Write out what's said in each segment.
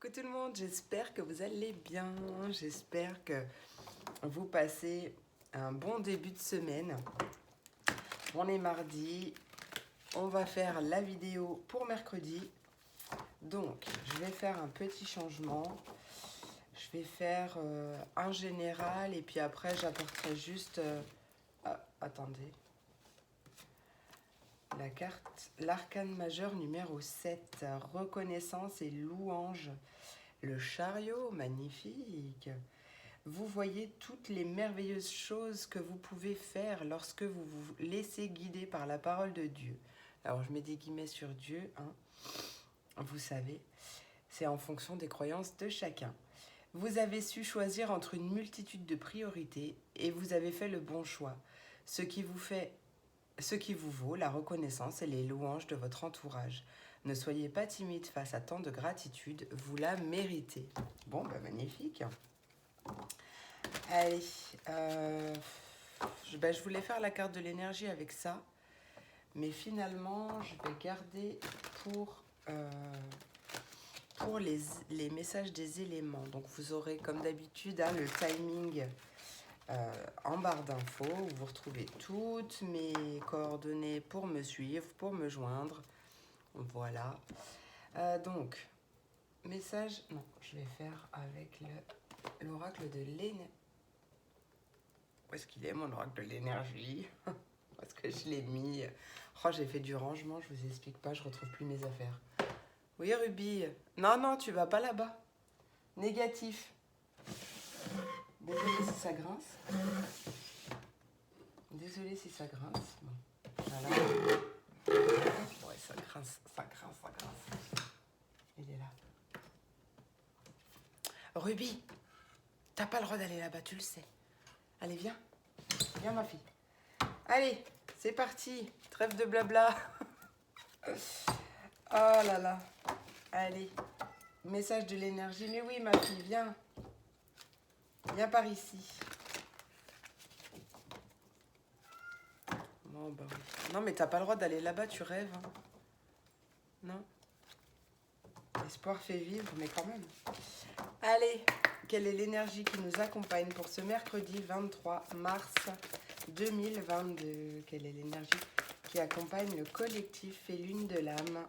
Coucou tout le monde, j'espère que vous allez bien, j'espère que vous passez un bon début de semaine. On est mardi, on va faire la vidéo pour mercredi. Donc, je vais faire un petit changement. Je vais faire un général et puis après j'apporterai juste... attendez. La carte, l'arcane majeur numéro 7, reconnaissance et louange. Le chariot, magnifique. Vous voyez toutes les merveilleuses choses que vous pouvez faire lorsque vous vous laissez guider par la parole de Dieu. Alors, je mets des guillemets sur Dieu, hein. Vous savez, c'est en fonction des croyances de chacun. Vous avez su choisir entre une multitude de priorités et vous avez fait le bon choix, ce qui vous vaut la reconnaissance et les louanges de votre entourage. Ne soyez pas timide face à tant de gratitude, vous la méritez. Bon, bah magnifique. Allez, je voulais faire la carte de l'énergie avec ça, mais finalement, je vais garder pour les messages des éléments. Donc, vous aurez, comme d'habitude, hein, le timing en barre d'infos où vous retrouvez toutes mes coordonnées pour me suivre, pour me joindre. Voilà. Donc, message... Non, je vais faire avec l'oracle de l'énergie. Où est-ce qu'il est, mon oracle de l'énergie? Où est-ce que je l'ai mis? Oh, j'ai fait du rangement, je vous explique pas, je retrouve plus mes affaires. Oui, Ruby. Non, non, tu vas pas là-bas. Négatif. Désolée si ça grince. Désolée si ça grince. Bon. Voilà. Ouais, ça grince, ça grince, ça grince. Il est là. Ruby, t'as pas le droit d'aller là-bas, tu le sais. Allez, viens. Viens, ma fille. Allez, c'est parti. Trêve de blabla. Oh là là. Allez. Message de l'énergie. Mais oui, ma fille, viens. Viens par ici. Bon, bah oui. Non, mais t'as pas le droit d'aller là-bas, tu rêves. Hein. Non. L'espoir fait vivre, mais quand même. Allez, quelle est l'énergie qui nous accompagne pour ce mercredi 23 mars 2022? Quelle est l'énergie qui accompagne le collectif et lune de l'âme?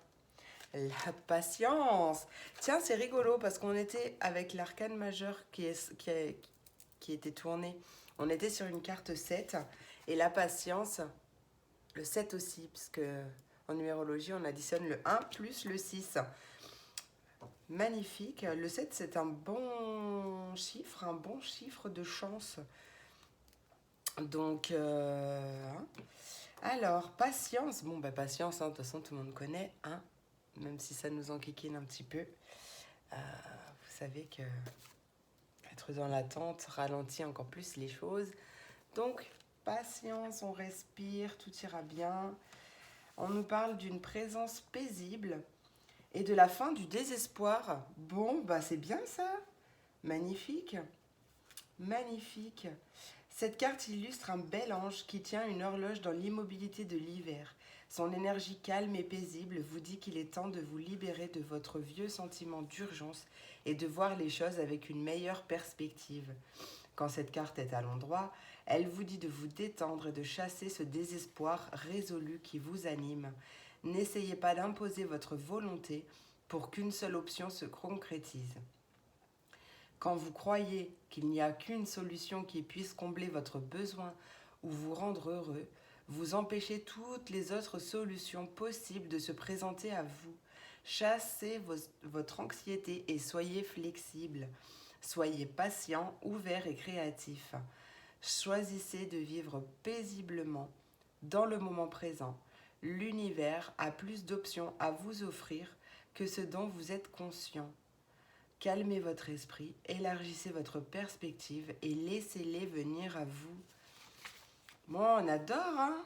La patience. Tiens, c'est rigolo parce qu'on était avec l'arcane majeur qui était tourné. On était sur une carte 7 et la patience, le 7 aussi, parce que en numérologie, on additionne le 1 plus le 6. Magnifique. Le 7, c'est un bon chiffre de chance. Donc, alors, patience. Bon, bah, patience, hein, de toute façon, tout le monde connaît, hein, même si ça nous enquiquine un petit peu. Vous savez que être dans l'attente ralentit encore plus les choses. Donc, patience, on respire, tout ira bien. On nous parle d'une présence paisible et de la fin du désespoir. Bon, bah c'est bien ça. Magnifique. Magnifique. Cette carte illustre un bel ange qui tient une horloge dans l'immobilité de l'hiver. Son énergie calme et paisible vous dit qu'il est temps de vous libérer de votre vieux sentiment d'urgence et de voir les choses avec une meilleure perspective. Quand cette carte est à l'endroit, elle vous dit de vous détendre et de chasser ce désespoir résolu qui vous anime. N'essayez pas d'imposer votre volonté pour qu'une seule option se concrétise. Quand vous croyez qu'il n'y a qu'une solution qui puisse combler votre besoin ou vous rendre heureux, vous empêchez toutes les autres solutions possibles de se présenter à vous. Chassez votre anxiété et soyez flexible. Soyez patient, ouvert et créatif. Choisissez de vivre paisiblement dans le moment présent. L'univers a plus d'options à vous offrir que ce dont vous êtes conscient. Calmez votre esprit, élargissez votre perspective et laissez-les venir à vous. Bon, on adore, hein?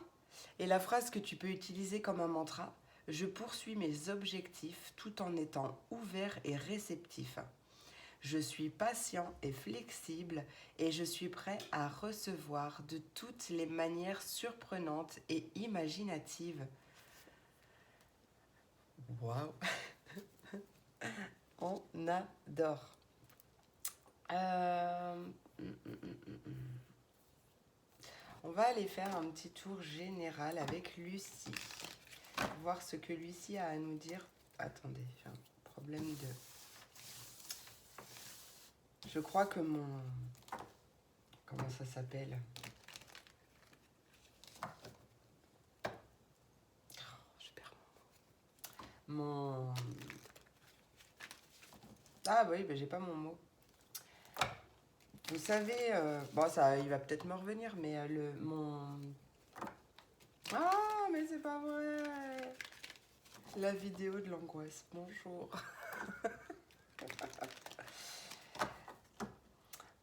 Et la phrase que tu peux utiliser comme un mantra, je poursuis mes objectifs tout en étant ouvert et réceptif. Je suis patient et flexible et je suis prêt à recevoir de toutes les manières surprenantes et imaginatives. Waouh! On adore. On va aller faire un petit tour général avec Lucie. Voir ce que Lucie a à nous dire. Attendez, j'ai un problème de... Je crois que mon... Comment ça s'appelle? Je perds mon... Ah oui, ben j'ai pas mon mot. Vous savez, bon ça, il va peut-être me revenir, mais Ah, mais c'est pas vrai. La vidéo de l'angoisse, bonjour.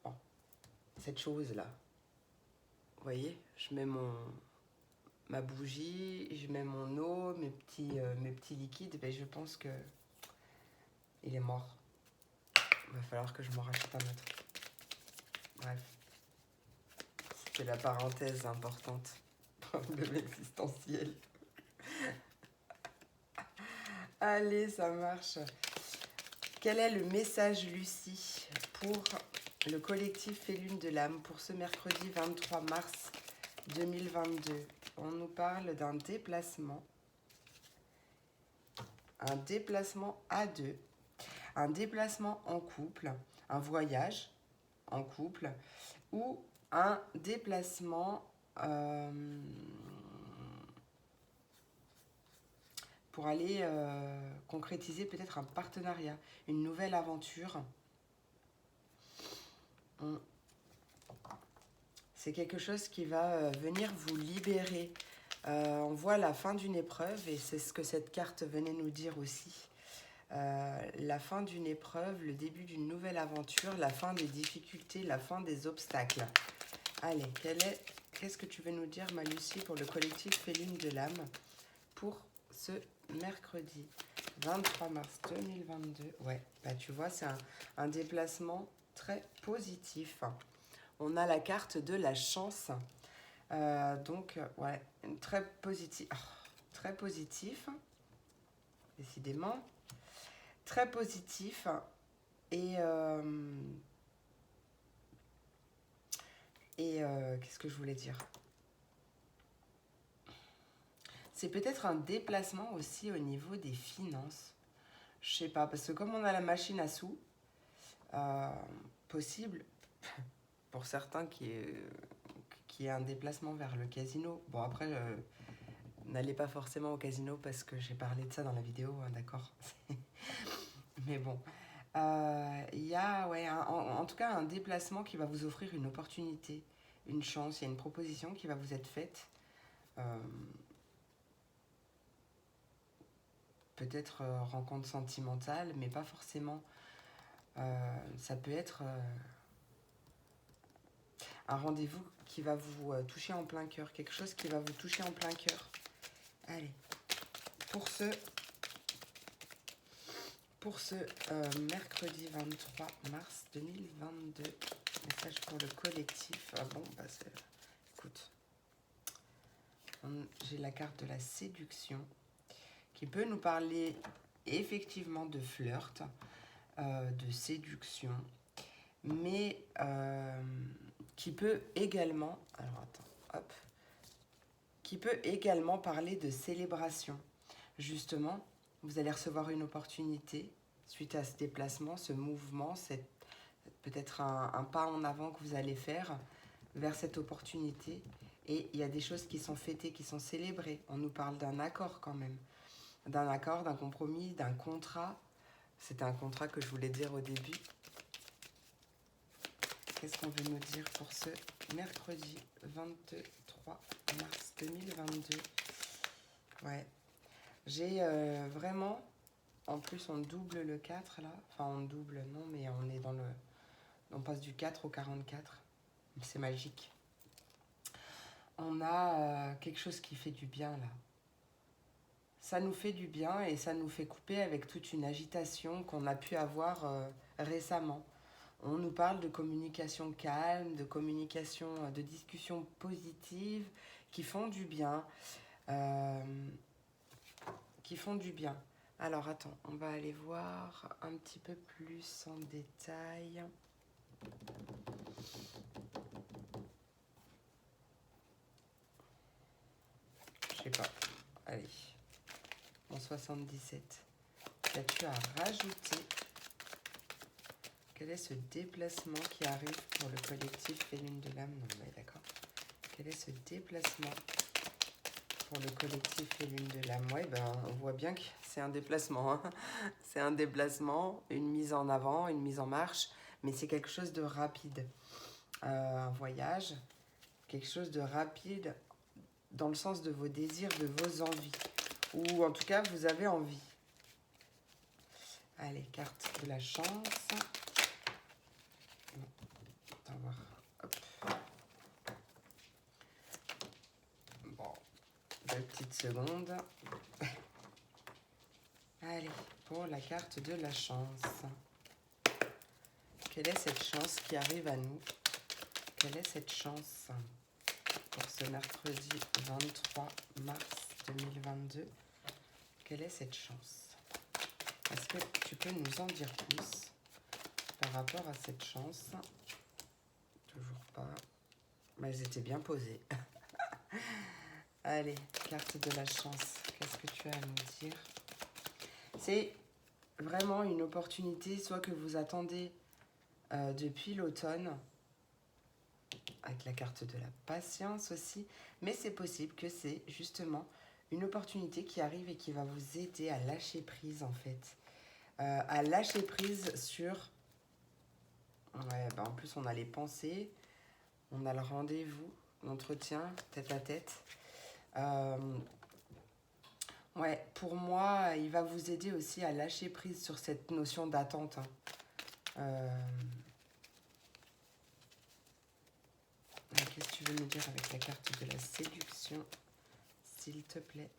Bon, cette chose-là, vous voyez, je mets ma bougie, je mets mon eau, mes petits liquides, ben je pense que il est mort. Il va falloir que je m'en rachète un autre. Bref, c'était la parenthèse importante de l'existentiel. Allez, ça marche. Quel est le message, Lucie, pour le collectif Félune de l'âme pour ce mercredi 23 mars 2022? On nous parle d'un déplacement à deux, un déplacement en couple, un voyage en couple ou un déplacement pour aller concrétiser peut-être un partenariat, une nouvelle aventure. C'est quelque chose qui va venir vous libérer. On voit la fin d'une épreuve et c'est ce que cette carte venait nous dire aussi. La fin d'une épreuve, le début d'une nouvelle aventure, la fin des difficultés, la fin des obstacles. Allez, qu'est-ce que tu veux nous dire, ma Lucie, pour le collectif Félune de l'âme pour ce mercredi 23 mars 2022? Ouais, bah tu vois, c'est un déplacement très positif. On a la carte de la chance. Donc, ouais, très positif. Très positif, décidément. Très positif. Et qu'est-ce que je voulais dire? C'est peut-être un déplacement aussi au niveau des finances. Je sais pas, parce que comme on a la machine à sous, possible, pour certains qui est un déplacement vers le casino. Bon, après, n'allez pas forcément au casino parce que j'ai parlé de ça dans la vidéo, hein, d'accord. Mais bon, il y a, ouais, en tout cas, un déplacement qui va vous offrir une opportunité, une chance. Il y a une proposition qui va vous être faite. Peut-être rencontre sentimentale, mais pas forcément. Ça peut être un rendez-vous qui va vous toucher en plein cœur, quelque chose qui va vous toucher en plein cœur. Allez, pour ce mercredi 23 mars 2022, message pour le collectif. Ah bon, bah écoute, j'ai la carte de la séduction qui peut nous parler effectivement de flirt, de séduction, mais qui peut également, alors attends, hop, qui peut également parler de célébration. Justement, vous allez recevoir une opportunité suite à ce déplacement, ce mouvement, peut-être un pas en avant que vous allez faire vers cette opportunité. Et il y a des choses qui sont fêtées, qui sont célébrées. On nous parle d'un accord quand même. D'un accord, d'un compromis, d'un contrat. C'était un contrat que je voulais dire au début. Qu'est-ce qu'on veut nous dire pour ce mercredi 23 mars 2022? Ouais. J'ai vraiment... En plus, on double le 4 là. Enfin, on double, non, mais on est dans le... On passe du 4 au 44. C'est magique. On a quelque chose qui fait du bien là. Ça nous fait du bien et ça nous fait couper avec toute une agitation qu'on a pu avoir récemment. On nous parle de communication calme, de communication, de discussions positives qui font du bien. Qui font du bien. Alors, attends, on va aller voir un petit peu plus en détail. Je sais pas. Allez. En 77. Qu'as-tu à rajouter? Quel est ce déplacement qui arrive pour le collectif Féline de l'âme? Non, mais d'accord. Quel est ce déplacement pour le collectif Féline de l'âme? Ouais, ben, on voit bien que c'est un déplacement. Hein. C'est un déplacement, une mise en avant, une mise en marche, mais c'est quelque chose de rapide. Un voyage, quelque chose de rapide dans le sens de vos désirs, de vos envies. Ou en tout cas, vous avez envie. Allez, carte de la chance. On va voir. Hop. Bon, 2 petites secondes. Allez, pour la carte de la chance. Quelle est cette chance qui arrive à nous? Quelle est cette chance pour ce mercredi 23 mars 2022? Quelle est cette chance? Est-ce que tu peux nous en dire plus par rapport à cette chance? Toujours pas. Mais elles étaient bien posées. Allez, carte de la chance. Qu'est-ce que tu as à nous dire? C'est vraiment une opportunité, soit que vous attendez depuis l'automne, avec la carte de la patience aussi, mais c'est possible que c'est justement une opportunité qui arrive et qui va vous aider à lâcher prise en fait. À lâcher prise sur... Ouais, bah en plus on a les pensées, on a le rendez-vous, l'entretien, tête à tête. Ouais, pour moi, il va vous aider aussi à lâcher prise sur cette notion d'attente. Qu'est-ce que tu veux me dire avec la carte de la séduction, s'il te plaît?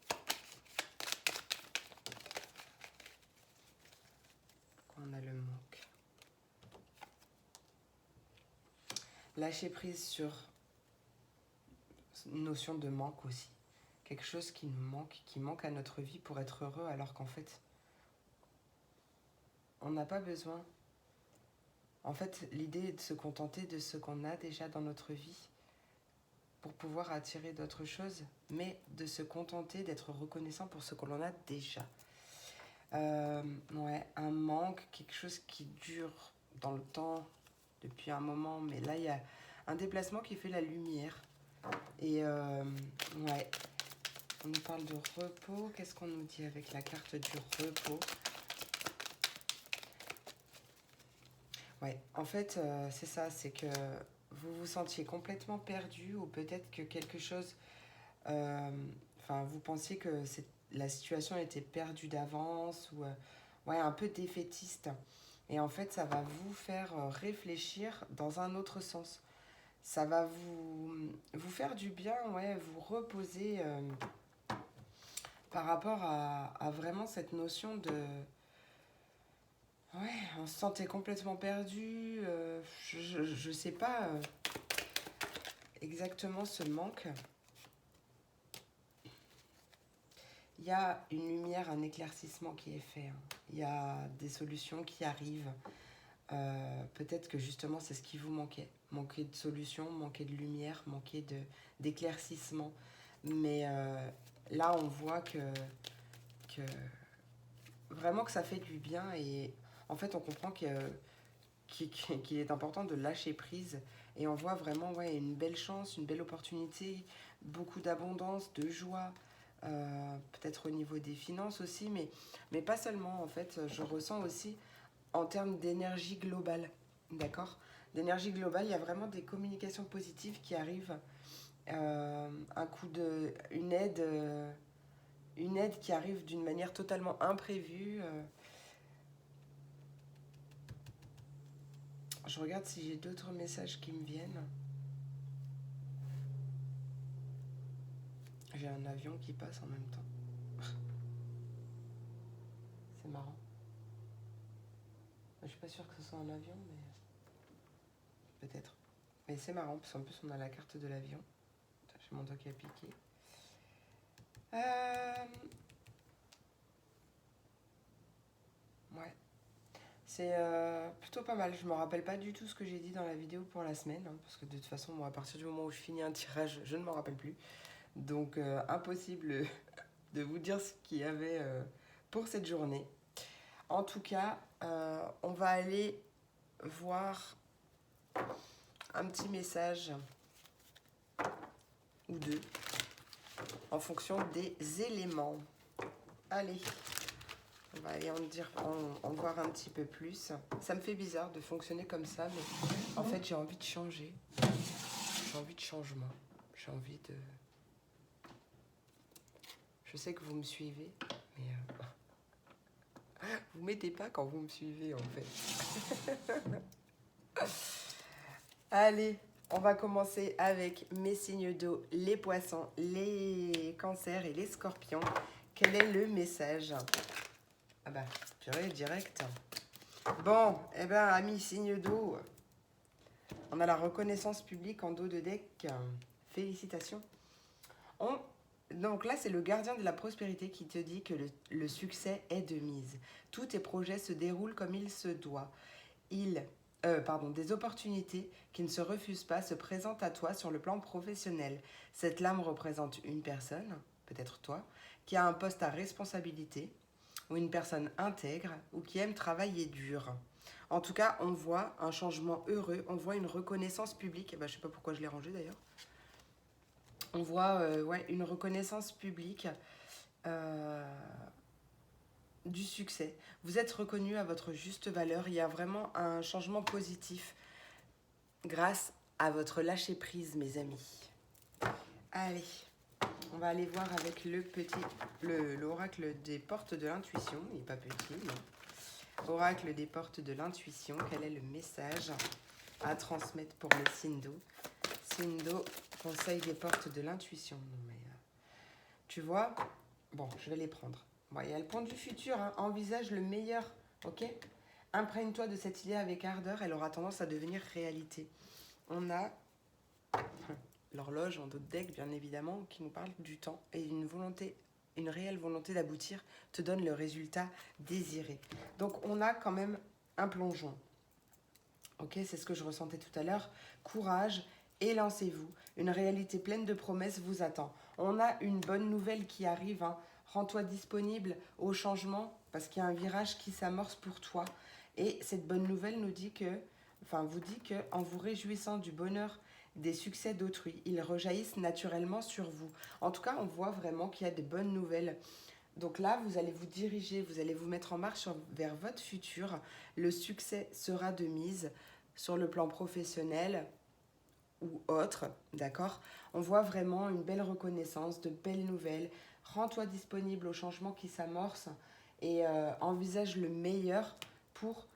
Pourquoi on a le manque? Lâcher prise sur une notion de manque aussi. Quelque chose qui nous manque, qui manque à notre vie pour être heureux, alors qu'en fait, on n'a pas besoin. En fait, l'idée est de se contenter de ce qu'on a déjà dans notre vie pour pouvoir attirer d'autres choses, mais de se contenter d'être reconnaissant pour ce que l'on a déjà. Ouais, un manque, quelque chose qui dure dans le temps depuis un moment, mais là, il y a un déplacement qui fait la lumière. Et ouais, on nous parle de repos. Qu'est-ce qu'on nous dit avec la carte du repos? Ouais, en fait, c'est ça, c'est que vous vous sentiez complètement perdu ou peut-être que quelque chose... Enfin, vous pensiez que la situation était perdue d'avance ou ouais, un peu défaitiste. Et en fait, ça va vous faire réfléchir dans un autre sens. Ça va vous faire du bien, ouais, vous reposer par rapport à vraiment cette notion de... Ouais, on se sentait complètement perdu. Je sais pas exactement ce manque. Il y a une lumière, un éclaircissement qui est fait. Hein. Il y a des solutions qui arrivent. Peut-être que justement c'est ce qui vous manquait. Manquer de solutions, manquer de lumière, manquer d'éclaircissement. Mais là on voit que vraiment que ça fait du bien et en fait on comprend qu'il est important de lâcher prise et on voit vraiment ouais, une belle chance, une belle opportunité, beaucoup d'abondance, de joie, peut-être au niveau des finances aussi, mais pas seulement en fait, je ressens aussi en termes d'énergie globale, d'accord? D'énergie globale, il y a vraiment des communications positives qui arrivent, un coup de, une aide qui arrive d'une manière totalement imprévue. Je regarde si j'ai d'autres messages qui me viennent. J'ai un avion qui passe en même temps. C'est marrant. Je suis pas sûre que ce soit un avion, mais peut-être. Mais c'est marrant, parce qu'en plus on a la carte de l'avion. J'ai mon doigt qui a piqué. Ouais. C'est plutôt pas mal. Je me rappelle pas du tout ce que j'ai dit dans la vidéo pour la semaine, hein, parce que de toute façon, moi, à partir du moment où je finis un tirage, je ne m'en rappelle plus. Donc, impossible de vous dire ce qu'il y avait pour cette journée. En tout cas, on va aller voir un petit message ou deux en fonction des éléments. Allez, on va aller en voir un petit peu plus. Ça me fait bizarre de fonctionner comme ça, mais en fait, j'ai envie de changer. J'ai envie de changement. J'ai envie de... Je sais que vous me suivez, mais vous m'aidez pas quand vous me suivez, en fait. Allez, on va commencer avec mes signes d'eau, les poissons, les cancers et les scorpions. Quel est le message? Ah bah, purée, direct. Bon, eh ben, amis signes d'eau, on a la reconnaissance publique en dos de deck. Félicitations. Donc là, c'est le gardien de la prospérité qui te dit que le succès est de mise. Tous tes projets se déroulent comme il se doit. Des opportunités qui ne se refusent pas se présentent à toi sur le plan professionnel. Cette lame représente une personne, peut-être toi, qui a un poste à responsabilité, ou une personne intègre, ou qui aime travailler dur. En tout cas, on voit un changement heureux, on voit une reconnaissance publique. Je ne sais pas pourquoi je l'ai rangé d'ailleurs. On voit une reconnaissance publique du succès. Vous êtes reconnu à votre juste valeur. Il y a vraiment un changement positif grâce à votre lâcher-prise, mes amis. Allez, on va aller voir avec l'oracle des portes de l'intuition. Il n'est pas petit, mais... Oracle des portes de l'intuition. Quel est le message à transmettre pour le Sindo? Sindo, conseil des portes de l'intuition. Tu vois, bon, je vais les prendre. Bon, il y a le point du futur, hein. Envisage le meilleur, ok? Imprègne-toi de cette idée avec ardeur, elle aura tendance à devenir réalité. On a l'horloge en dos de deck, bien évidemment, qui nous parle du temps et une réelle volonté d'aboutir te donne le résultat désiré. Donc, on a quand même un plongeon. Ok, c'est ce que je ressentais tout à l'heure. Courage et lancez-vous. Une réalité pleine de promesses vous attend. On a une bonne nouvelle qui arrive, hein. Rends-toi disponible au changement parce qu'il y a un virage qui s'amorce pour toi. Et cette bonne nouvelle vous dit que en vous réjouissant du bonheur des succès d'autrui, ils rejaillissent naturellement sur vous. En tout cas, on voit vraiment qu'il y a des bonnes nouvelles. Donc là, vous allez vous diriger, vous allez vous mettre en marche vers votre futur. Le succès sera de mise sur le plan professionnel ou autre, d'accord? On voit vraiment une belle reconnaissance, de belles nouvelles. Rends-toi disponible au changement qui s'amorce et envisage le meilleur pour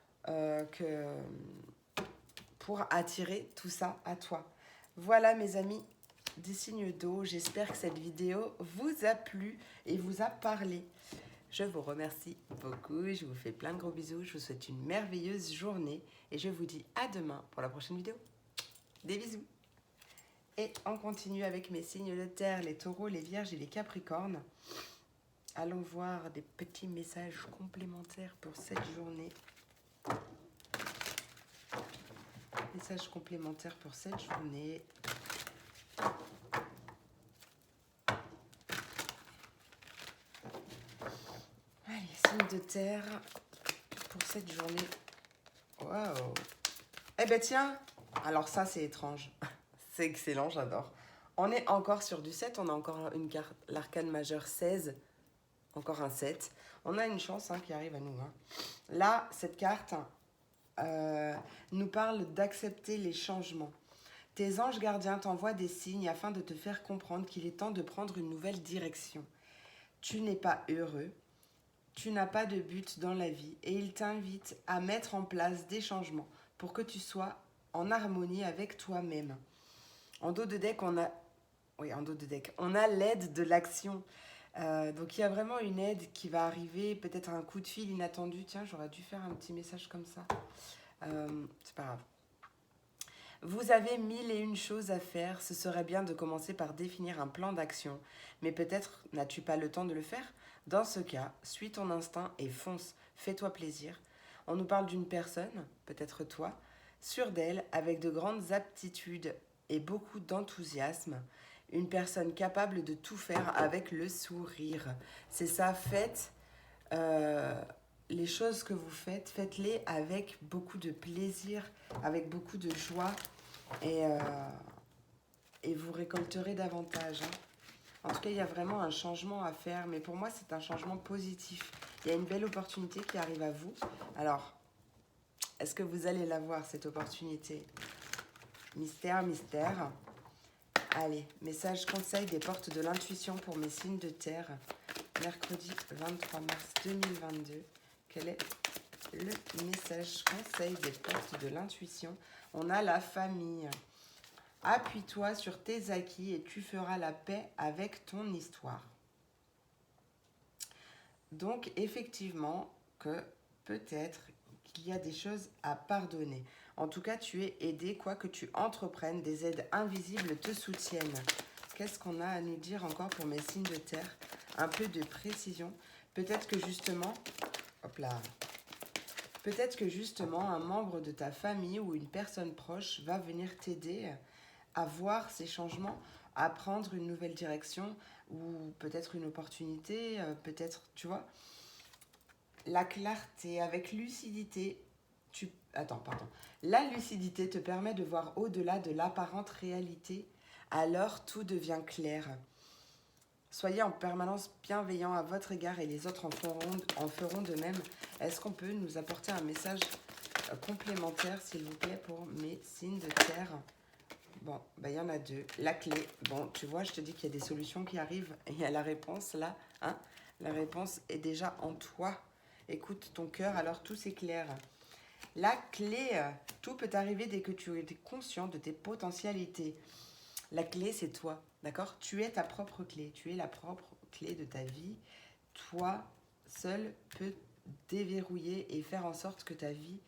attirer tout ça à toi. Voilà mes amis, des signes d'eau. J'espère que cette vidéo vous a plu et vous a parlé. Je vous remercie beaucoup, je vous fais plein de gros bisous, je vous souhaite une merveilleuse journée et je vous dis à demain pour la prochaine vidéo. Des bisous. Et on continue avec mes signes de terre, les taureaux, les vierges et les capricornes. Allons voir des petits messages complémentaires pour cette journée. Messages complémentaires pour cette journée. Allez, signes de terre pour cette journée. Waouh! Eh ben tiens, alors ça c'est étrange. C'est excellent, j'adore. On est encore sur du 7, on a encore une carte, l'arcane majeur 16, encore un 7. On a une chance qui arrive à nous. Là, cette carte nous parle d'accepter les changements. Tes anges gardiens t'envoient des signes afin de te faire comprendre qu'il est temps de prendre une nouvelle direction. Tu n'es pas heureux, tu n'as pas de but dans la vie et ils t'invitent à mettre en place des changements pour que tu sois en harmonie avec toi-même. En dos de deck, on a l'aide de l'action. Donc il y a vraiment une aide qui va arriver, peut-être un coup de fil inattendu. Tiens, j'aurais dû faire un petit message comme ça. C'est pas grave. Vous avez 1001 choses à faire. Ce serait bien de commencer par définir un plan d'action. Mais peut-être n'as-tu pas le temps de le faire? Dans ce cas, suis ton instinct et fonce. fais-toi plaisir. On nous parle d'une personne, peut-être toi, sûre d'elle, avec de grandes aptitudes et beaucoup d'enthousiasme. Une personne capable de tout faire avec le sourire. C'est ça, faites les choses que vous faites, faites-les avec beaucoup de plaisir, avec beaucoup de joie et vous récolterez davantage. Hein. En tout cas, il y a vraiment un changement à faire, mais pour moi, c'est un changement positif. Il y a une belle opportunité qui arrive à vous. Alors, est-ce que vous allez la voir, cette opportunité? Mystère, mystère. Allez, message conseil des portes de l'intuition pour mes signes de terre. Mercredi 23 mars 2022. Quel est le message conseil des portes de l'intuition? On a la famille. Appuie-toi sur tes acquis et tu feras la paix avec ton histoire. Donc, effectivement, que peut-être qu'il y a des choses à pardonner. En tout cas, tu es aidé, quoi que tu entreprennes, des aides invisibles te soutiennent. Qu'est-ce qu'on a à nous dire encore pour mes signes de terre? Un peu de précision. Peut-être que justement, hop là, peut-être que justement un membre de ta famille ou une personne proche va venir t'aider à voir ces changements, à prendre une nouvelle direction ou peut-être une opportunité, peut-être, tu vois. La clarté avec lucidité, La lucidité te permet de voir au-delà de l'apparente réalité, alors tout devient clair. Soyez en permanence bienveillants à votre égard et les autres en feront de même. Est-ce qu'on peut nous apporter un message complémentaire, s'il vous plaît, pour mes signes de terre? Bon, il y en a deux. La clé, bon, tu vois, je te dis qu'il y a des solutions qui arrivent. Et il y a la réponse, là. Hein, la réponse est déjà en toi. Écoute ton cœur, alors tout s'éclaire. La clé, tout peut arriver dès que tu es conscient de tes potentialités. La clé, c'est toi, d'accord? Tu es ta propre clé. Tu es la propre clé de ta vie. Toi, seul, peux déverrouiller et faire en sorte que ta vie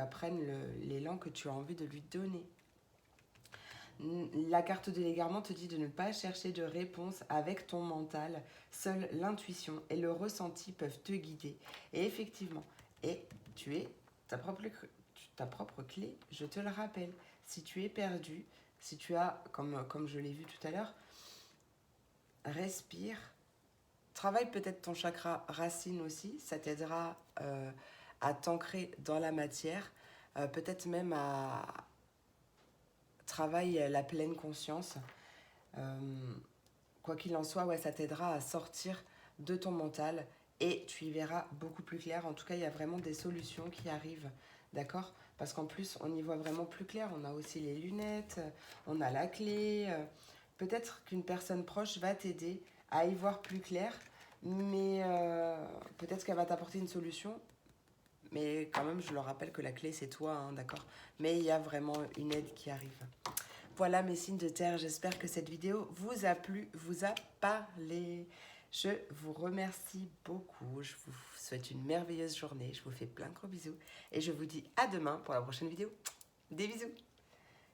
prenne l'élan que tu as envie de lui donner. La carte de l'égarement te dit de ne pas chercher de réponse avec ton mental. Seule l'intuition et le ressenti peuvent te guider. Et effectivement, tu es ta propre clé, je te le rappelle. Si tu es perdu, si tu as, comme je l'ai vu tout à l'heure, respire. Travaille peut-être ton chakra racine aussi. Ça t'aidera à t'ancrer dans la matière. Peut-être même à travailler la pleine conscience. Quoi qu'il en soit, ouais, ça t'aidera à sortir de ton mental et tu y verras beaucoup plus clair. En tout cas, il y a vraiment des solutions qui arrivent, d'accord? Parce qu'en plus, on y voit vraiment plus clair. On a aussi les lunettes, on a la clé. Peut-être qu'une personne proche va t'aider à y voir plus clair, mais peut-être qu'elle va t'apporter une solution. Mais quand même, je le rappelle que la clé, c'est toi, hein, d'accord? Mais il y a vraiment une aide qui arrive. Voilà mes signes de terre, j'espère que cette vidéo vous a plu, vous a parlé. Je vous remercie beaucoup, je vous souhaite une merveilleuse journée, je vous fais plein de gros bisous et je vous dis à demain pour la prochaine vidéo. Des bisous.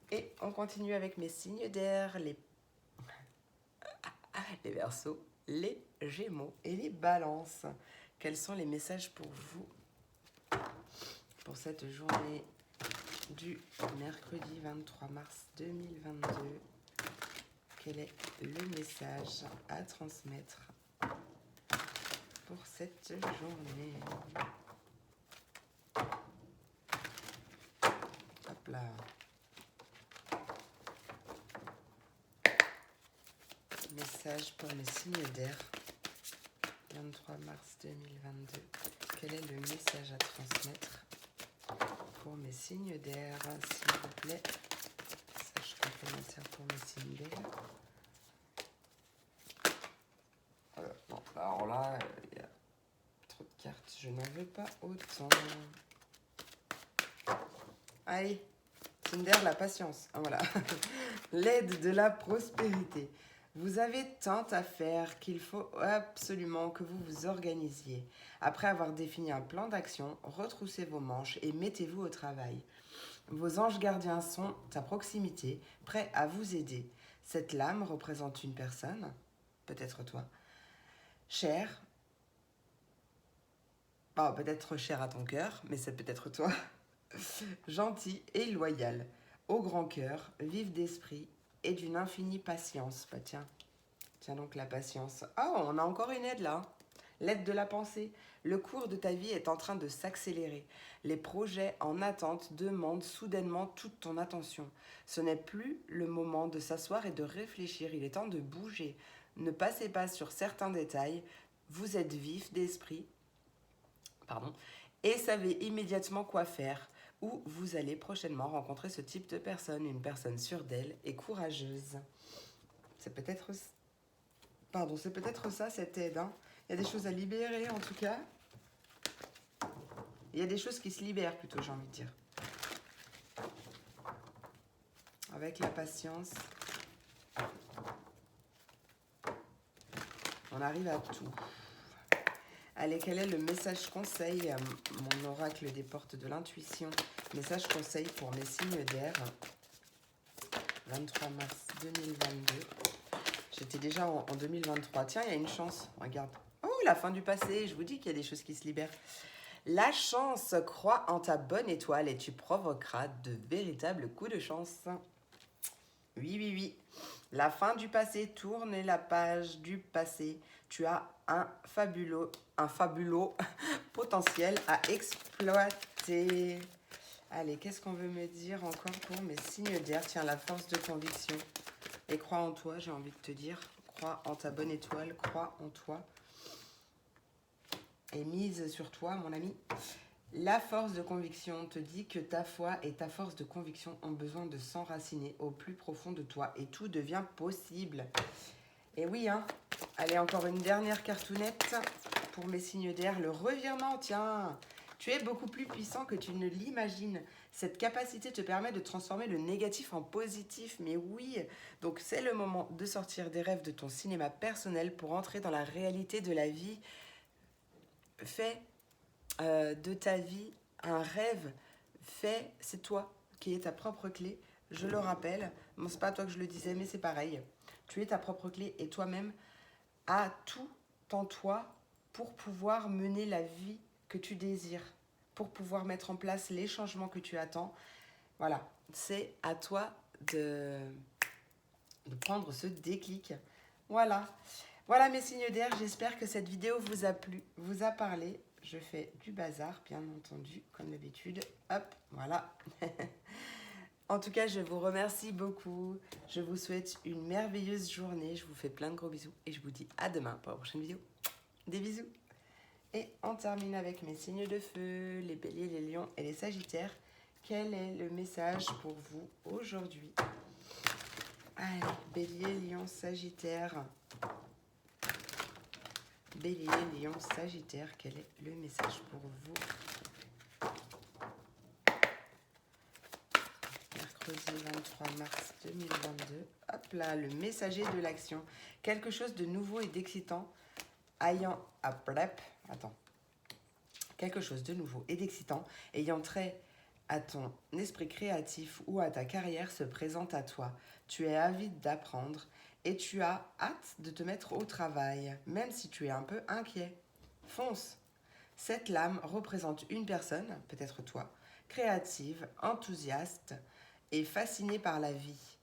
Et on continue avec mes signes d'air, les Verseaux, les Gémeaux et les Balances. Quels sont les messages pour vous pour cette journée du mercredi 23 mars 2022? Quel est le message à transmettre pour cette journée? Hop là. Message pour mes signes d'air. 23 mars 2022. Quel est le message à transmettre pour mes signes d'air, s'il vous plaît? Message complémentaire pour mes signes d'air. Non, alors là, il y a trop de cartes. Je n'en veux pas autant. Allez, signe d'air, la patience. Ah, voilà. L'aide de la prospérité. Vous avez tant à faire qu'il faut absolument que vous vous organisiez. Après avoir défini un plan d'action, retroussez vos manches et mettez-vous au travail. Vos anges gardiens sont à proximité, prêts à vous aider. Cette lame représente une personne, peut-être toi, chère, Oh, peut-être cher à ton cœur, mais c'est peut-être toi. Gentil et loyal, au grand cœur, vif d'esprit et d'une infinie patience. Bah tiens, tiens donc la patience. Oh, on a encore une aide là. L'aide de la pensée. Le cours de ta vie est en train de s'accélérer. Les projets en attente demandent soudainement toute ton attention. Ce n'est plus le moment de s'asseoir et de réfléchir. Il est temps de bouger. Ne passez pas sur certains détails. Vous êtes vif d'esprit, pardon, et savez immédiatement quoi faire. Ou vous allez prochainement rencontrer ce type de personne, une personne sûre d'elle et courageuse. C'est peut-être c'est peut-être ça cette aide. Hein. Il y a des choses à libérer en tout cas. Il y a des choses qui se libèrent plutôt, j'ai envie de dire. Avec la patience, on arrive à tout. Allez, quel est le message conseil, mon oracle des portes de l'intuition, message conseil pour mes signes d'air, 23 mars 2022. J'étais déjà en 2023. Tiens, il y a une chance, regarde. Oh, la fin du passé, je vous dis qu'il y a des choses qui se libèrent. La chance, crois en ta bonne étoile et tu provoqueras de véritables coups de chance. Oui, oui, oui. La fin du passé, tourne la page du passé. Tu as un fabuleux potentiel à exploiter. Allez, qu'est-ce qu'on veut me dire encore pour mes signes d'air? Tiens, la force de conviction. Et crois en toi, j'ai envie de te dire. Crois en ta bonne étoile, crois en toi. Et mise sur toi, mon ami. La force de conviction te dit que ta foi et ta force de conviction ont besoin de s'enraciner au plus profond de toi et tout devient possible. Et oui, hein. Allez, encore une dernière cartounette pour mes signes d'air. Le revirement, tiens. Tu es beaucoup plus puissant que tu ne l'imagines. Cette capacité te permet de transformer le négatif en positif. Mais oui, donc c'est le moment de sortir des rêves de ton cinéma personnel pour entrer dans la réalité de la vie. Fais de ta vie un rêve. Fais, c'est toi qui es ta propre clé. Je le rappelle, bon, c'est pas à toi que je le disais, mais c'est pareil. Tu es ta propre clé et toi-même as tout en toi pour pouvoir mener la vie que tu désires, pour pouvoir mettre en place les changements que tu attends. Voilà, c'est à toi de prendre ce déclic. Voilà. Voilà mes signes d'air, j'espère que cette vidéo vous a plu, vous a parlé. Je fais du bazar, bien entendu, comme d'habitude. Hop, voilà. En tout cas, je vous remercie beaucoup. Je vous souhaite une merveilleuse journée. Je vous fais plein de gros bisous et je vous dis à demain pour la prochaine vidéo. Des bisous. Et on termine avec mes signes de feu, les béliers, les lions et les sagittaires. Quel est le message pour vous aujourd'hui? Allez, bélier, lion, sagittaire. Bélier, lion, sagittaire, quel est le message pour vous? Mercredi 23 mars 2022. Hop là, le messager de l'action. Quelque chose de nouveau et d'excitant quelque chose de nouveau et d'excitant ayant trait à ton esprit créatif ou à ta carrière se présente à toi. Tu es avide d'apprendre et tu as hâte de te mettre au travail, même si tu es un peu inquiet. Fonce! Cette lame représente une personne, peut-être toi, créative, enthousiaste et fascinée par la vie.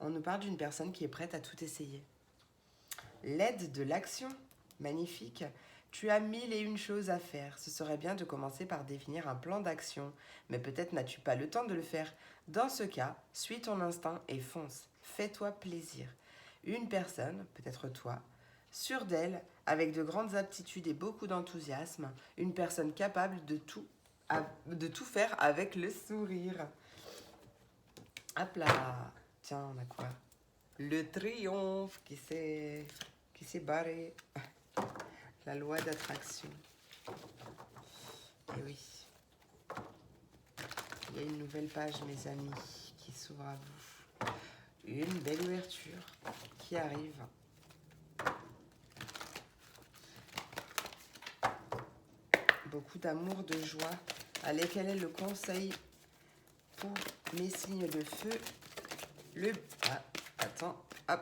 On nous parle d'une personne qui est prête à tout essayer. L'aide de l'action, magnifique. Tu as 1001 choses à faire. Ce serait bien de commencer par définir un plan d'action, mais peut-être n'as-tu pas le temps de le faire. Dans ce cas, suis ton instinct et fonce. Fais-toi plaisir. Une personne, peut-être toi, sûre d'elle, avec de grandes aptitudes et beaucoup d'enthousiasme, une personne capable de tout faire avec le sourire. Hop là. Tiens, on a quoi? Le triomphe qui s'est barré. La loi d'attraction. Et oui. Il y a une nouvelle page, mes amis, qui s'ouvre à vous. Une belle ouverture qui arrive. Beaucoup d'amour, de joie. Allez, quel est le conseil pour mes signes de feu? Attends, hop.